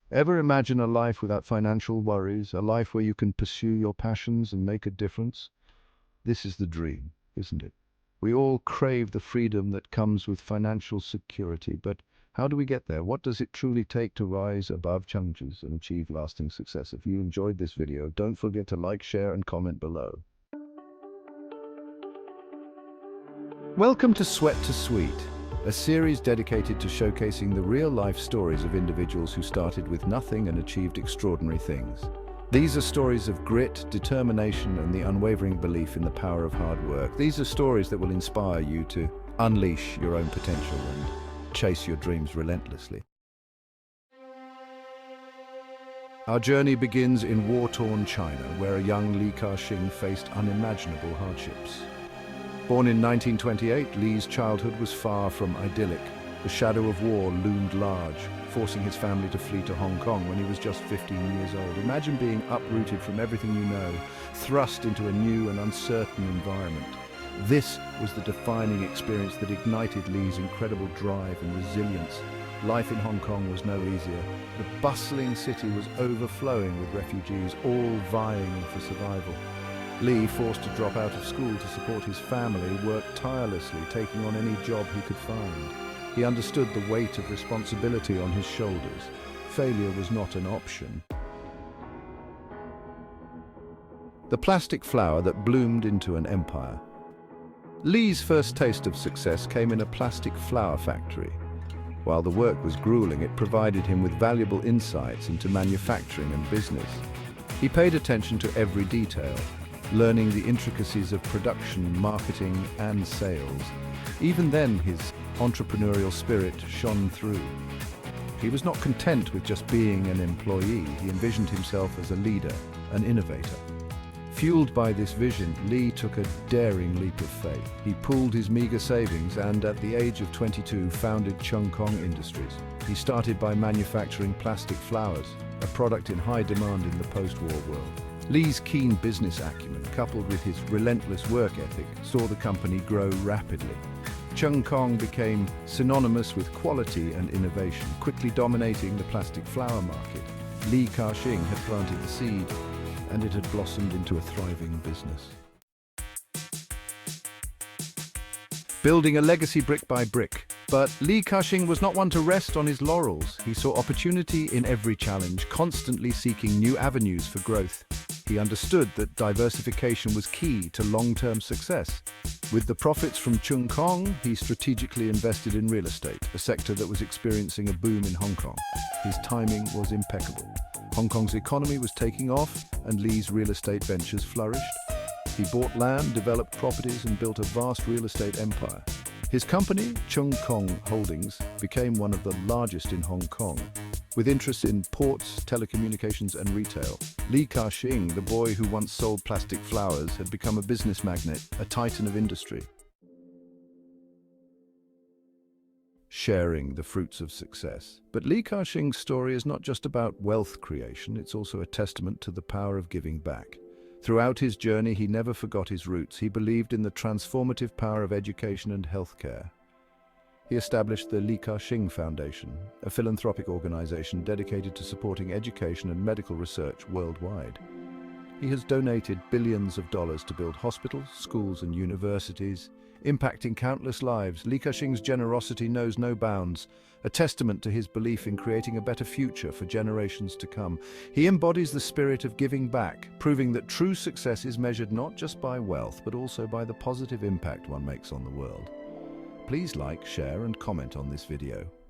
Ever imagine a life without financial worries, a life where you can pursue your passions and make a difference? This is the dream, isn't it? We all crave the freedom that comes with financial security, but how do we get there? What does it truly take to rise above challenges and achieve lasting success? If you enjoyed this video, don't forget to like, share, and comment below. Welcome to Sweat to Sweet, a series dedicated to showcasing the real-life stories of individuals who started with nothing and achieved extraordinary things. These are stories of grit, determination, and the unwavering belief in the power of hard work. These are stories that will inspire you to unleash your own potential and chase your dreams relentlessly. Our journey begins in war-torn China, where a young Li Ka-Shing faced unimaginable hardships. Born in 1928, Li's childhood was far from idyllic. The shadow of war loomed large, forcing his family to flee to Hong Kong when he was just 15 years old. Imagine being uprooted from everything you know, thrust into a new and uncertain environment. This was the defining experience that ignited Li's incredible drive and resilience. Life in Hong Kong was no easier. The bustling city was overflowing with refugees, all vying for survival. Li, forced to drop out of school to support his family, worked tirelessly, taking on any job he could find. He understood the weight of responsibility on his shoulders. Failure was not an option. The plastic flower that bloomed into an empire. Li's first taste of success came in a plastic flower factory. While the work was grueling, it provided him with valuable insights into manufacturing and business. He paid attention to every detail, learning the intricacies of production, marketing, and sales. Even then, his entrepreneurial spirit shone through. He was not content with just being an employee. He envisioned himself as a leader, an innovator. Fueled by this vision, Li took a daring leap of faith. He pooled his meager savings and, at the age of 22, founded Chung Kong Industries. He started by manufacturing plastic flowers, a product in high demand in the post-war world. Li's keen business acumen, coupled with his relentless work ethic, saw the company grow rapidly. Chung Kong became synonymous with quality and innovation, quickly dominating the plastic flower market. Li Ka-Shing had planted the seed, and it had blossomed into a thriving business. Building a legacy brick by brick. But Li Ka-Shing was not one to rest on his laurels. He saw opportunity in every challenge, constantly seeking new avenues for growth. He understood that diversification was key to long-term success. With the profits from Chung Kong, he strategically invested in real estate, a sector that was experiencing a boom in Hong Kong. His timing was impeccable. Hong Kong's economy was taking off, and Li's real estate ventures flourished. He bought land, developed properties, and built a vast real estate empire. His company, Chung Kong Holdings, became one of the largest in Hong Kong. With interests in ports, telecommunications, and retail, Li Ka-Shing, the boy who once sold plastic flowers, had become a business magnate, a titan of industry. Sharing the fruits of success. But Li Ka-Shing's story is not just about wealth creation, it's also a testament to the power of giving back. Throughout his journey, he never forgot his roots. He believed in the transformative power of education and healthcare. He established the Li Ka-Shing Foundation, a philanthropic organization dedicated to supporting education and medical research worldwide. He has donated billions of dollars to build hospitals, schools, and universities, impacting countless lives. Li Ka-Shing's generosity knows no bounds, a testament to his belief in creating a better future for generations to come. He embodies the spirit of giving back, proving that true success is measured not just by wealth, but also by the positive impact one makes on the world. Please like, share, and comment on this video.